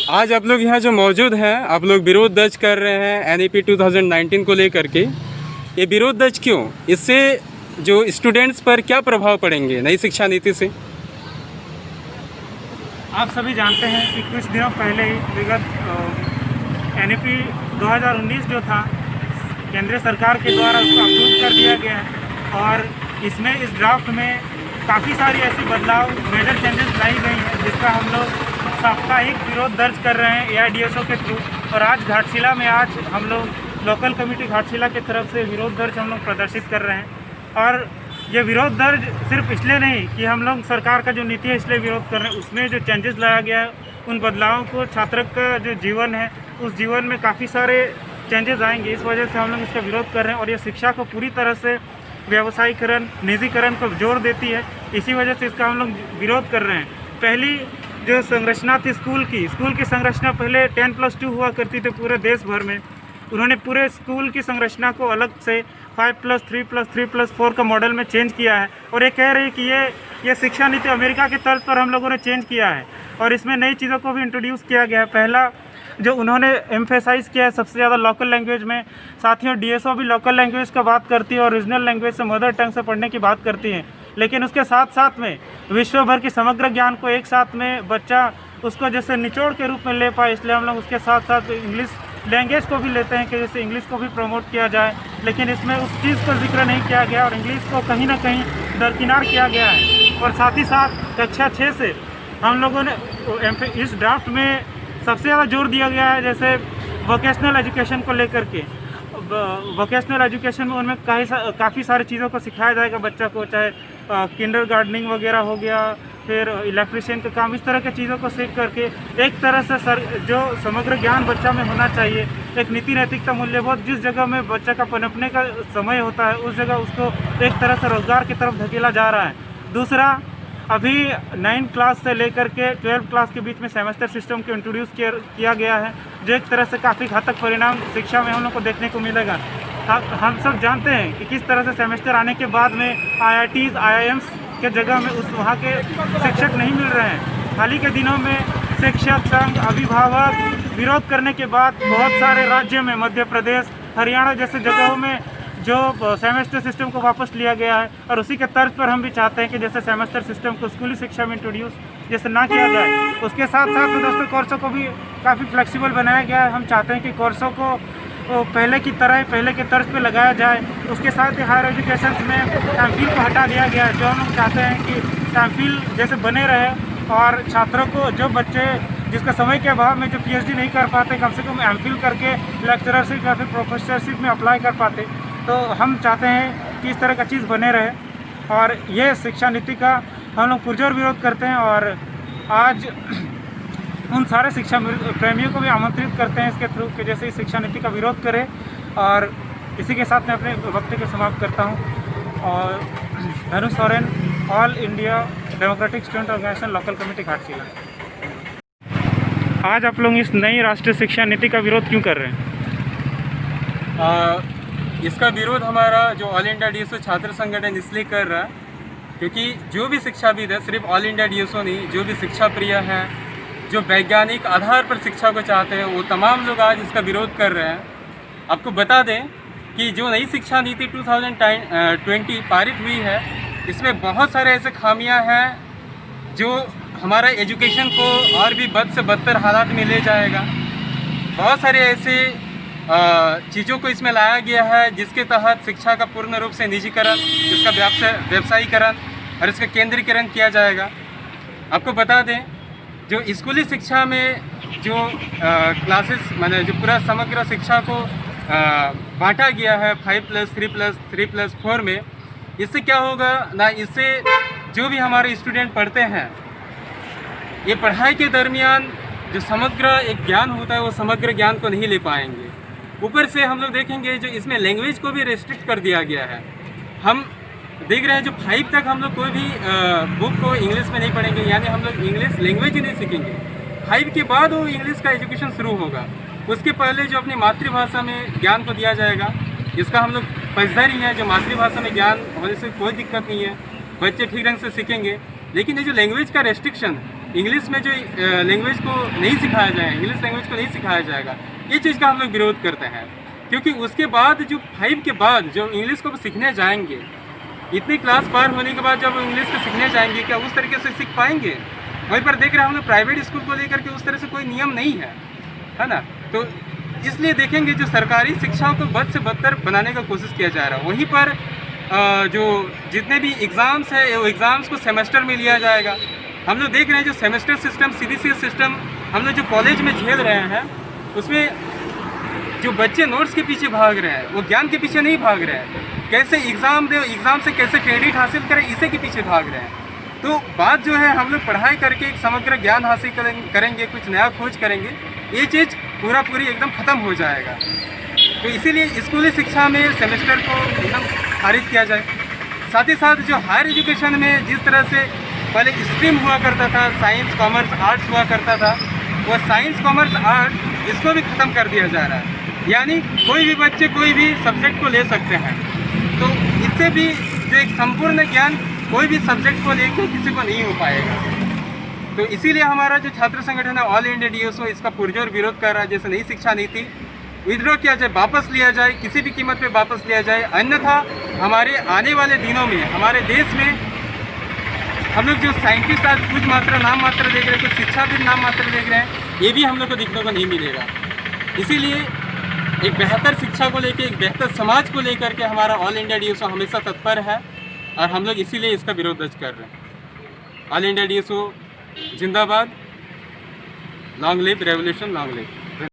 आज आप लोग यहाँ जो मौजूद हैं, आप लोग विरोध दर्ज कर रहे हैं एनईपी 2019 को लेकर के। ये विरोध दर्ज क्यों? इससे जो स्टूडेंट्स पर क्या प्रभाव पड़ेंगे नई शिक्षा नीति से? आप सभी जानते हैं कि कुछ दिनों पहले ही विगत एनईपी 2019 जो था केंद्र सरकार के द्वारा उसको अप्रूव कर दिया गया है और इसमें इस ड्राफ्ट में काफ़ी सारी ऐसी बदलाव मेजर चेंजेस लाई गई हैं जिसका हम लोग साप्ताहिक विरोध दर्ज कर रहे हैं एआईडीएसओ के थ्रू। और आज घाटशिला में हम लोग लोकल कमेटी घाटशिला की तरफ से विरोध दर्ज हम लोग प्रदर्शित कर रहे हैं। और ये विरोध दर्ज सिर्फ इसलिए नहीं कि हम लोग सरकार का जो नीति है इसलिए विरोध कर रहे हैं, उसमें जो चेंजेस लाया गया है उन बदलावों को छात्र का जो जीवन है उस जीवन में काफ़ी सारे चेंजेस आएंगे, इस वजह से हम लोग इसका विरोध कर रहे हैं। और ये शिक्षा को पूरी तरह से व्यवसायीकरण, निजीकरण को जोर देती है, इसी वजह से इसका हम लोग विरोध कर रहे हैं। पहली जो संरचना थी स्कूल की संरचना पहले 10+2 हुआ करती थी पूरे देश भर में। उन्होंने पूरे स्कूल की संरचना को अलग से 5+3+3+4 का मॉडल में चेंज किया है और ये कह रही है कि ये शिक्षा नीति अमेरिका के तर्ज पर हम लोगों ने चेंज किया है और इसमें नई चीज़ों को भी इंट्रोड्यूस किया गया है। पहला जो उन्होंने एम्फेसाइज़ किया है सबसे ज़्यादा लोकल लैंग्वेज में। साथियों, डीएसओ भी लोकल लैंग्वेज का बात करती है और रीजनल लैंग्वेज से मदर टंग से पढ़ने की बात करती है, लेकिन उसके साथ साथ में विश्व भर की समग्र ज्ञान को एक साथ में बच्चा उसको जैसे निचोड़ के रूप में ले पाए, इसलिए हम लोग उसके साथ साथ इंग्लिश लैंग्वेज को भी लेते हैं कि जैसे इंग्लिश को भी प्रमोट किया जाए, लेकिन इसमें उस चीज़ का जिक्र नहीं किया गया और इंग्लिश को कहीं ना कहीं दरकिनार किया गया है। और साथ ही साथ कक्षा 6 से हम लोगों ने इस ड्राफ्ट में सबसे ज़्यादा जोर दिया गया है जैसे वोकेशनल एजुकेशन को लेकर के। वोकेशनल एजुकेशन में उनमें काफ़ी सारी चीज़ों को सिखाया जाएगा बच्चा को, चाहे किंडर गार्डनिंग वगैरह हो गया, फिर इलेक्ट्रिशियन का काम, इस तरह की चीज़ों को सीख करके एक तरह से जो समग्र ज्ञान बच्चा में होना चाहिए, एक नीति नैतिकता मूल्यबोध जिस जगह में बच्चा का पनपने का समय होता है उस जगह उसको एक तरह से रोजगार की तरफ धकेला जा रहा है। दूसरा, अभी 9th क्लास से लेकर के 12th क्लास के बीच में सेमेस्टर सिस्टम को इंट्रोड्यूस किया गया है, जो एक तरह से काफ़ी घातक परिणाम शिक्षा में हम लोग को देखने को मिलेगा। हम सब जानते हैं कि किस तरह से सेमेस्टर आने के बाद में IITs, IIMs के जगह में वहाँ के शिक्षक नहीं मिल रहे हैं। हाल ही के दिनों में शिक्षक संघ, अभिभावक विरोध करने के बाद बहुत सारे राज्यों में, मध्य प्रदेश, हरियाणा जैसे जगहों में जो सेमेस्टर सिस्टम को वापस लिया गया है और उसी के तर्ज पर हम भी चाहते हैं कि जैसे सेमेस्टर सिस्टम को स्कूली शिक्षा में इंट्रोड्यूस जैसे ना किया जाए, उसके साथ साथ में दोस्तों कोर्सों को भी काफ़ी फ्लेक्सिबल बनाया गया है। हम चाहते हैं कि कोर्सों को पहले की तरह पहले के तर्ज पे लगाया जाए। उसके साथ ही हायर एजुकेशन में एमफिल को हटा दिया गया है, जो हम लोग चाहते हैं कि एमफिल जैसे बने रहे और छात्रों को, जो बच्चे जिसका समय के अभाव में जो PhD नहीं कर पाते, कम से कम एमफिल करके लेक्चरशिप या फिर प्रोफेसरशिप में अप्लाई कर पाते। तो हम चाहते हैं कि इस तरह का चीज़ बने रहे और ये शिक्षा नीति का हम लोग पुरजोर विरोध करते हैं और आज उन सारे शिक्षा प्रेमियों को भी आमंत्रित करते हैं इसके थ्रू कि जैसे इस शिक्षा नीति का विरोध करें। और इसी के साथ मैं अपने वक्तव्य को समाप्त करता हूँ। और Dhanu Soren, all India democratic student organisation, local committee Ghatshila. आज आप लोग इस नई राष्ट्रीय शिक्षा नीति का विरोध क्यों कर रहे हैं? इसका विरोध हमारा जो ऑल इंडिया डीएसओ छात्र संगठन इसलिए कर रहा है क्योंकि जो भी शिक्षाविद है, सिर्फ ऑल इंडिया डीएसओ नहीं, जो भी शिक्षा प्रिय हैं, जो वैज्ञानिक आधार पर शिक्षा को चाहते हैं, वो तमाम लोग आज इसका विरोध कर रहे हैं। आपको बता दें कि जो नई शिक्षा नीति 2020 पारित हुई है, इसमें बहुत सारे ऐसे खामियां हैं जो हमारा एजुकेशन को और भी बद से बदतर हालात में ले जाएगा। बहुत सारे ऐसे चीज़ों को इसमें लाया गया है जिसके तहत शिक्षा का पूर्ण रूप से निजीकरण, जिसका व्यवसायीकरण और इसका केंद्रीकरण किया जाएगा। आपको बता दें जो स्कूली शिक्षा में जो क्लासेस माने जो पूरा समग्र शिक्षा को बांटा गया है 5+3+3+4 में, इससे क्या होगा ना, इससे जो भी हमारे स्टूडेंट पढ़ते हैं, ये पढ़ाई के दरमियान जो समग्र एक ज्ञान होता है वो समग्र ज्ञान को नहीं ले पाएंगे। ऊपर से हम लोग देखेंगे जो इसमें लैंग्वेज को भी रेस्ट्रिक्ट कर दिया गया है। हम देख रहे हैं जो 5 तक हम लोग कोई भी बुक को इंग्लिश में नहीं पढ़ेंगे, यानी हम लोग इंग्लिश लैंग्वेज ही नहीं सीखेंगे। 5 के बाद वो इंग्लिश का एजुकेशन शुरू होगा। उसके पहले जो अपनी मातृभाषा में ज्ञान को दिया जाएगा, इसका हम लोग पक्षधर ही हैं। जो मातृभाषा में ज्ञान होने से कोई दिक्कत नहीं है, बच्चे ठीक ढंग से सीखेंगे। लेकिन ये जो लैंग्वेज का रेस्ट्रिक्शन, इंग्लिश में जो लैंग्वेज को नहीं सिखाया जाए, इंग्लिश लैंग्वेज को नहीं सिखाया जाएगा, ये चीज़ का हम लोग विरोध करते हैं। क्योंकि उसके बाद जो 5 के बाद जो इंग्लिश को सीखने जाएंगे, इतनी क्लास पार होने के बाद जब इंग्लिश को सीखने जाएंगे, क्या उस तरीके से सीख पाएंगे? वहीं पर देख रहे हैं हम लोग प्राइवेट स्कूल को लेकर के उस तरह से कोई नियम नहीं है ना। तो इसलिए देखेंगे जो सरकारी शिक्षा को बद से बदतर बनाने का कोशिश किया जा रहा है। वहीं पर जो जितने भी एग्ज़ाम्स है वो एग्ज़ाम्स को सेमेस्टर में लिया जाएगा। हम लोग देख रहे हैं जो सेमेस्टर सिस्टम, CBSE सिस्टम हम लोग जो कॉलेज में झेल रहे हैं, उसमें जो बच्चे नोट्स के पीछे भाग रहे हैं वो ज्ञान के पीछे नहीं भाग रहे हैं। कैसे एग्ज़ाम दे, एग्ज़ाम से कैसे क्रेडिट हासिल करें, इसी के पीछे भाग रहे हैं। तो बात जो है हम लोग पढ़ाई करके एक समग्र ज्ञान हासिल करेंगे, कुछ नया खोज करेंगे, ये चीज़ पूरी एकदम ख़त्म हो जाएगा। तो इसीलिए स्कूली शिक्षा में सेमेस्टर को एकदम खारिज किया जाए। साथ ही साथ जो हायर एजुकेशन में जिस तरह से पहले स्ट्रीम हुआ करता था, साइंस, कॉमर्स, आर्ट्स हुआ करता था, वो साइंस, कॉमर्स, आर्ट्स इसको भी ख़त्म कर दिया जा रहा है। यानी कोई भी बच्चे कोई भी सब्जेक्ट को ले सकते हैं। तो इससे भी जो एक संपूर्ण ज्ञान कोई भी सब्जेक्ट को लेकर किसी को नहीं हो पाएगा। तो इसीलिए हमारा जो छात्र संगठन है ऑल इंडिया DSO इसका पुरजोर विरोध कर रहा है। जैसे नई शिक्षा नीति विड्रॉ किया जाए, वापस लिया जाए, किसी भी कीमत पे वापस लिया जाए, अन्यथा हमारे आने वाले दिनों में हमारे देश में हम लोग जो साइंटिस्ट आज कुछ मात्रा नाम मात्र देख रहे हैं, कुछ शिक्षाविद नाम मात्र देख रहे हैं, ये भी हम लोग को देखने को नहीं मिलेगा। इसीलिए एक बेहतर शिक्षा को लेकर, एक बेहतर समाज को लेकर के हमारा ऑल इंडिया DSO हमेशा तत्पर है और हम लोग इसीलिए इसका विरोध दर्ज कर रहे हैं। ऑल इंडिया DSO जिंदाबाद, long live revolution, long live.